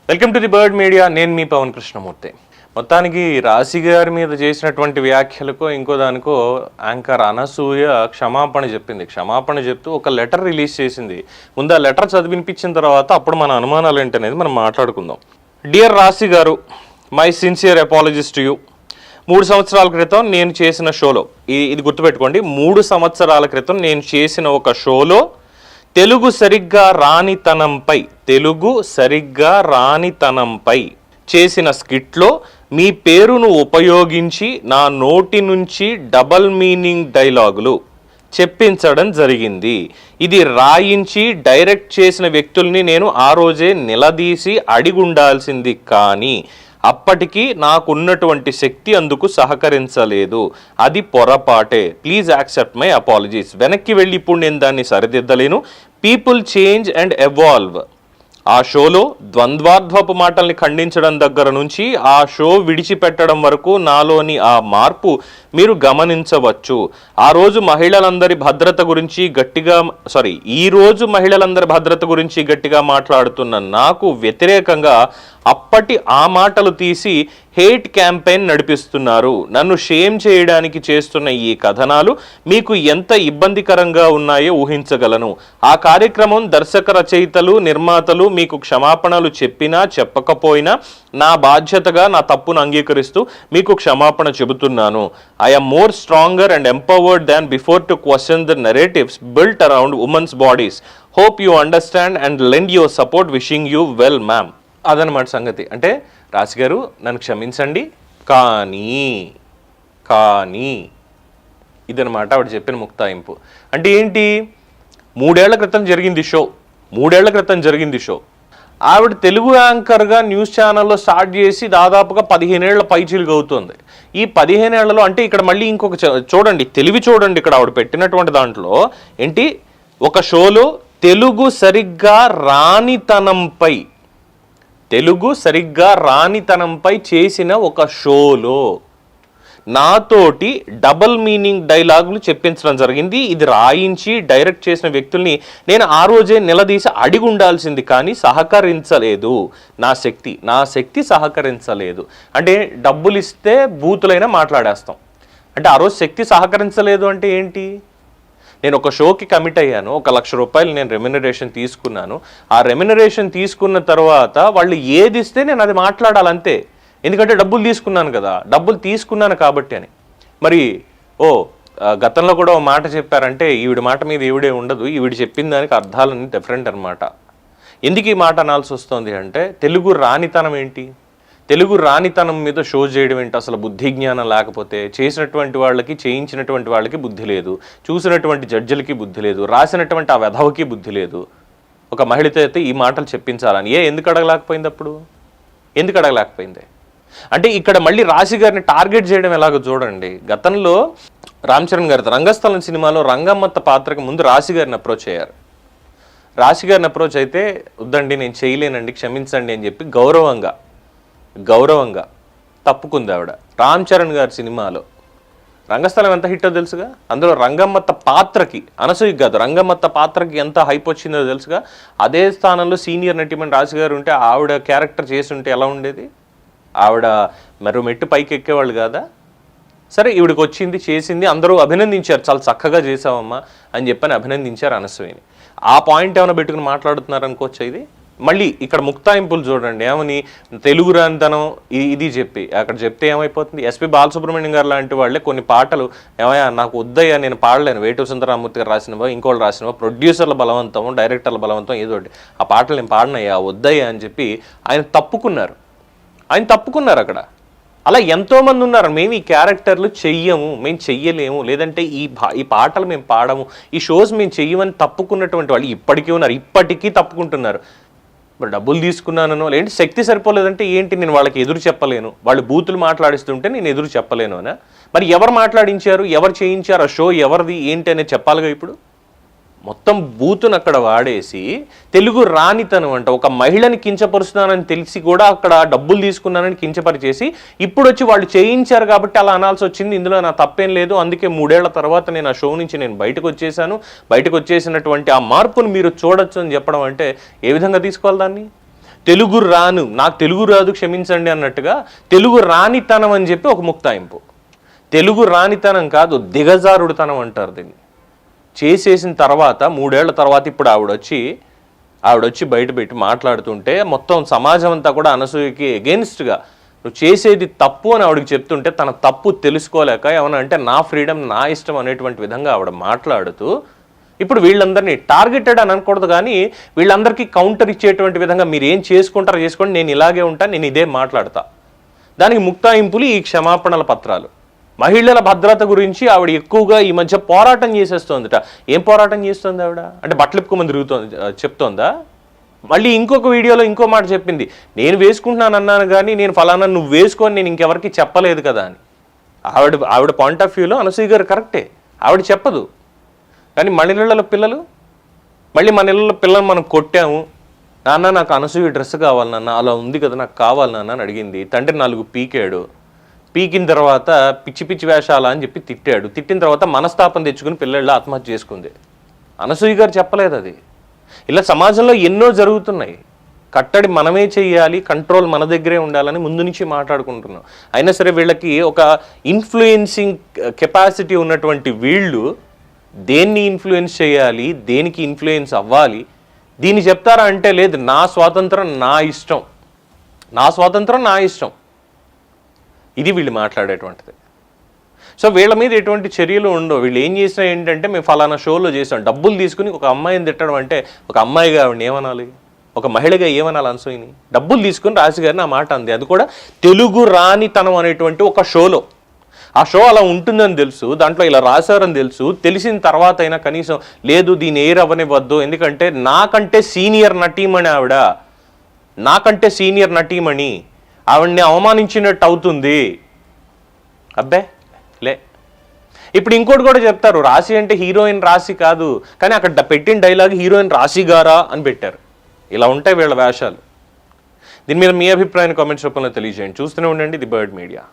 Welcome to the bird media. నేను మీ పవన్ కృష్ణమూర్తి. మొత్తానికి రాశి గారి మీద చేసినటువంటి వ్యాఖ్యలకో ఇంకో దానికో యాంకర్ అనసూయ క్షమాపణ చెప్తూ ఒక లెటర్ రిలీజ్ చేసింది. ముందు ఆ లెటర్ చదివినిపించిన తర్వాత అప్పుడు మన అనుమానాలు ఏంటనేది మనం మాట్లాడుకుందాం. డియర్ రాశి గారు, my sincere apologies to you. 3 సంవత్సరాల క్రితం నేను చేసిన షోలో, ఇది గుర్తుపెట్టుకోండి, 3 సంవత్సరాల క్రితం నేను చేసిన ఒక షోలో తెలుగు సరిగ్గా రానితనంపై చేసిన స్కిట్లో మీ పేరును ఉపయోగించి నా నోటి నుంచి డబల్ మీనింగ్ డైలాగులు చెప్పించడం జరిగింది. ఇది రాయించి డైరెక్ట్ చేసిన వ్యక్తుల్ని నేను ఆ రోజే నిలదీసి అడిగుండాల్సింది, కానీ అప్పటికి నాకున్నటువంటి శక్తి అందుకు సహకరించలేదు. అది పొరపాటే. Please accept my apologies. వెనక్కి వెళ్ళి ఇప్పుడు నేను దాన్ని సరిదిద్దలేను. People change and evolve. ఆ షోలో ద్వంద్వార్థపు మాటల్ని ఖండించడం దగ్గర నుంచి ఆ షో విడిచిపెట్టడం వరకు నాలోని ఆ మార్పు మీరు గమనించవచ్చు. ఈ రోజు మహిళలందరి భద్రత గురించి గట్టిగా మాట్లాడుతున్న నాకు వ్యతిరేకంగా అప్పటి ఆ మాటలు తీసి హేట్ క్యాంపెయిన్ నడిపిస్తున్నారు. నన్ను షేమ్ చేయడానికి చేస్తున్న ఈ కథనాలు మీకు ఎంత ఇబ్బందికరంగా ఉన్నాయో ఊహించగలను. ఆ కార్యక్రమం దర్శక రచయితలు, నిర్మాతలు మీకు క్షమాపణలు చెప్పినా చెప్పకపోయినా నా బాధ్యతగా నా తప్పును అంగీకరిస్తూ మీకు క్షమాపణ చెబుతున్నాను. I am more stronger and empowered than before to question the narratives built around women's bodies. Hope you understand and lend your support. Wishing you well, ma'am. అదనమాట సంగతి. అంటే రాశి గారు, నన్ను క్షమించండి, కానీ ఇదనమాట ఆవిడ చెప్పిన ముక్తాయింపు. అంటే ఏంటి? 3 ఏళ్ల క్రితం జరిగింది షో. ఆవిడ తెలుగు యాంకర్గా న్యూస్ ఛానల్లో స్టార్ట్ చేసి దాదాపుగా 15 ఏళ్ల పైచీలుగా అవుతుంది. ఈ 15 ఏళ్లలో అంటే ఇక్కడ మళ్ళీ ఇంకొక చూడండి, తెలివి చూడండి. ఇక్కడ ఆవిడ పెట్టినటువంటి దాంట్లో ఏంటి, ఒక షోలో తెలుగు సరిగ్గా రానితనంపై చేసిన ఒక షోలో నాతోటి డబల్ మీనింగ్ డైలాగులు చెప్పించడం జరిగింది. ఇది రాయించి డైరెక్ట్ చేసిన వ్యక్తుల్ని నేను ఆ రోజే నిలదీసి అడిగి ఉండాల్సింది, కానీ సహకరించలేదు. నా శక్తి సహకరించలేదు. అంటే డబ్బులు ఇస్తే బూతులైనా మాట్లాడేస్తాం. అంటే ఆ రోజు శక్తి సహకరించలేదు అంటే ఏంటి? నేను ఒక షోకి కమిట్ అయ్యాను, 1 లక్ష రూపాయలు నేను రెమ్యునరేషన్ తీసుకున్నాను. ఆ రెమ్యునరేషన్ తీసుకున్న తర్వాత వాళ్ళు ఏది ఇస్తే నేను అది మాట్లాడాలంతే. ఎందుకంటే డబ్బులు తీసుకున్నాను కాబట్టి అని. మరి గతంలో కూడా ఓ మాట చెప్పారంటే ఈవిడ మాట మీద ఈవిడే ఉండదు, ఈవిడ చెప్పిన దానికి అర్థాలన్నీ డిఫరెంట్ అనమాట. ఎందుకు ఈ మాట అనాల్సి వస్తుంది అంటే, తెలుగు రానితనం ఏంటి, తెలుగు రానితనం మీద షో చేయడం ఏంటి? అసలు బుద్ధి జ్ఞానం లేకపోతే చేసినటువంటి వాళ్ళకి, చేయించినటువంటి వాళ్ళకి బుద్ధి లేదు, చూసినటువంటి జడ్జిలకి బుద్ధి లేదు, రాసినటువంటి ఆ వెధవకి బుద్ధి లేదు. ఒక మహిళతో అయితే ఈ మాటలు చెప్పించాలని ఎందుకు అడగలేకపోయింది? అంటే ఇక్కడ మళ్ళీ రాశి గారిని టార్గెట్ చేయడం ఎలాగో చూడండి. గతంలో రామ్ చరణ్ గారితో రంగస్థలం సినిమాలో రంగమ్మత్త పాత్రకు ముందు రాశి గారిని అప్రోచ్ అయ్యారు. రాశి గారిని అప్రోచ్ అయితే, వద్దండి నేను చేయలేనండి, క్షమించండి అని చెప్పి గౌరవంగా తప్పుకుంది ఆవిడ. రామ్ చరణ్ గారి సినిమాలో రంగస్థలం ఎంత హిట్టో తెలుసుగా. అందులో రంగమ్మత్త పాత్రకి, అనసూయ కాదు, రంగమ్మత్త పాత్రకి ఎంత హైప్ వచ్చిందో తెలుసుగా. అదే స్థానంలో సీనియర్ నటిమణి రాశి గారు ఉంటే ఆవిడ క్యారెక్టర్ చేసి ఉంటే ఎలా ఉండేది? ఆవిడ మరో మెట్టు పైకి ఎక్కేవాళ్ళు కాదా? సరే, ఈవిడికి వచ్చింది, చేసింది, అందరూ అభినందించారు, చాలా చక్కగా చేసావమ్మా అని చెప్పని అభినందించారు అనసూయని. ఆ పాయింట్ ఏమైనా పెట్టుకుని మాట్లాడుతున్నారు అనుకోవచ్చు. ఇది మళ్ళీ ఇక్కడ ముక్తాయింపులు చూడండి. ఏమని తెలుగు రానితనం ఇది చెప్పి అక్కడ చెప్తే ఏమైపోతుంది? ఎస్పి బాలసుబ్రహ్మణ్యం గారు లాంటి వాళ్ళే కొన్ని పాటలు ఏమయ్యా నాకు వద్దయ్యా, నేను పాడలేను, వేటూరి సుందరరామూర్తి గారు రాసినవో ఇంకోళ్ళు రాసినవో, ప్రొడ్యూసర్ల బలవంతం, డైరెక్టర్ల బలవంతం, ఏదో ఆ పాటలు నేను పాడనయ్యా, వద్దయ్యా అని చెప్పి ఆయన తప్పుకున్నారు. అక్కడ. అలా ఎంతోమంది ఉన్నారు, మేము ఈ క్యారెక్టర్లు చెయ్యము, మేము చెయ్యలేము, లేదంటే ఈ పాటలు మేము పాడము, ఈ షోస్ మేము చెయ్యమని తప్పుకున్నటువంటి వాళ్ళు ఇప్పటికీ తప్పుకుంటున్నారు. మరి డబ్బులు తీసుకున్నానో, లేదంటే శక్తి సరిపోలేదంటే ఏంటి, నేను వాళ్ళకి ఎదురు చెప్పలేను, వాళ్ళు బూతులు మాట్లాడిస్తుంటే నేను ఎదురు చెప్పలేను అనా? మరి ఎవరు మాట్లాడించారు, ఎవరు చేయించారు, ఆ షో ఎవరిది ఏంటి అనేది చెప్పాలిగా. ఇప్పుడు మొత్తం బూతును అక్కడ వాడేసి తెలుగు రానితనం అంట, ఒక మహిళని కించపరుస్తున్నానని తెలిసి కూడా అక్కడ డబ్బులు తీసుకున్నానని కించపరిచేసి ఇప్పుడు వచ్చి వాళ్ళు చేయించారు కాబట్టి అలా అనాల్సి వచ్చింది, ఇందులో నా తప్పేం లేదు, అందుకే 3 ఏళ్ల తర్వాత నేను ఆ షో నుంచి నేను బయటకు వచ్చేసినటువంటి ఆ మార్పును మీరు చూడొచ్చు అని చెప్పడం అంటే ఏ విధంగా తీసుకోవాలి దాన్ని? నాకు తెలుగు రాదు క్షమించండి అన్నట్టుగా తెలుగు రానితనం అని చెప్పి ఒక ముక్తాయింపు. తెలుగు రానితనం కాదు, దిగజారుడుతనం అంటారు దీన్ని. చేసేసిన తర్వాత 3 ఏళ్ల తర్వాత ఇప్పుడు ఆవిడొచ్చి బయట పెట్టి మాట్లాడుతుంటే మొత్తం సమాజం అంతా కూడా అనసూయకి ఎగెన్స్ట్గా నువ్వు చేసేది తప్పు అని ఆవిడకి చెప్తుంటే తన తప్పు తెలుసుకోలేక ఏమన్నా అంటే నా ఫ్రీడమ్ నా ఇష్టం అనేటువంటి విధంగా ఆవిడ మాట్లాడుతూ ఇప్పుడు వీళ్ళందరినీ టార్గెటెడ్ అని అనకూడదు, కానీ వీళ్ళందరికీ కౌంటర్ ఇచ్చేటువంటి విధంగా మీరు ఏం చేసుకుంటారో చేసుకోండి, నేను ఇలాగే ఉంటాను, నేను ఇదే మాట్లాడతా. దానికి ముక్తాయింపులు ఈ క్షమాపణల పత్రాలు. మహిళల భద్రత గురించి ఆవిడ ఎక్కువగా ఈ మధ్య పోరాటం చేసేస్తోందిట. ఏం పోరాటం చేస్తుంది ఆవిడ అంటే బట్టలిప్పుకోమని చెప్తోందా? మళ్ళీ ఇంకొక వీడియోలో ఇంకో మాట చెప్పింది, నేను వేసుకుంటున్నాను అన్నాను కానీ నేను ఫలానా నువ్వు వేసుకొని నేను ఇంకెవరికి చెప్పలేదు కదా అని. ఆవిడ పాయింట్ ఆఫ్ వ్యూలో అనసూయ గారు కరెక్టే, ఆవిడ చెప్పదు. కానీ మన ఇళ్ళలో పిల్లలు మనం కొట్టాము, నాన్న నాకు అనసూయ డ్రెస్ కావాలి నాన్న, అలా ఉంది కదా నాకు కావాలి నాన్న అని అడిగింది. తండ్రి 4 పీకాడు, పీకిన తర్వాత పిచ్చి పిచ్చి వేషాలా అని చెప్పి తిట్టాడు. తిట్టిన తర్వాత మనస్తాపం తెచ్చుకుని పిల్లలు ఆత్మహత్య చేసుకుంది. అనసూయ గారు చెప్పలేదు అది. ఇలా సమాజంలో ఎన్నో జరుగుతున్నాయి. కట్టడి మనమే చెయ్యాలి, కంట్రోల్ మన దగ్గరే ఉండాలని ముందు నుంచి మాట్లాడుకుంటున్నాం. అయినా సరే వీళ్ళకి ఒక ఇన్ఫ్లుయెన్సింగ్ కెపాసిటీ ఉన్నటువంటి వీళ్ళు దేన్ని ఇన్ఫ్లుయెన్స్ చేయాలి, దేనికి ఇన్ఫ్లుయెన్స్ అవ్వాలి, దీన్ని చెప్తారా అంటే లేదు, నా స్వాతంత్రం నా ఇష్టం, నా స్వాతంత్రం నా ఇష్టం, ఇది వీళ్ళు మాట్లాడేటువంటిది. సో వీళ్ళ మీద ఎటువంటి చర్యలు ఉండవు. వీళ్ళు ఏం చేసినా ఏంటంటే మేము ఫలానా షోలో చేసాం, డబ్బులు తీసుకుని ఒక అమ్మాయిని తిట్టడం అంటే ఒక అమ్మాయిగా ఆవిడని ఏమనాలి, ఒక మహిళగా ఏమనాలి అనసూయని? డబ్బులు తీసుకుని రాశి గారిని ఆ మాట అంది, అది కూడా తెలుగు రానితనం అనేటువంటి ఒక షోలో. ఆ షో అలా ఉంటుందని తెలుసు, దాంట్లో ఇలా రాశారని తెలుసు, తెలిసిన తర్వాత అయినా కనీసం లేదు దీని ఎయిర్ అవ్వనివ్వద్దు, ఎందుకంటే నాకంటే సీనియర్ నటీమణి ఆవిడ, నాకంటే సీనియర్ నటీమణి, ఆవిడ్ని అవమానించినట్టు అవుతుంది. అబ్బే లే. ఇప్పుడు ఇంకోటి కూడా చెప్తారు, రాశి అంటే హీరోయిన్ రాశి కాదు, కానీ అక్కడ పెట్టిన డైలాగ్ హీరోయిన్ రాశి గారా అని పెట్టారు. ఇలా ఉంటాయి వీళ్ళ వేషాలు. దీని మీద మీ అభిప్రాయాన్ని కామెంట్స్ రూపంలో తెలియజేయండి. చూస్తూనే ఉండండి ది బర్డ్ మీడియా.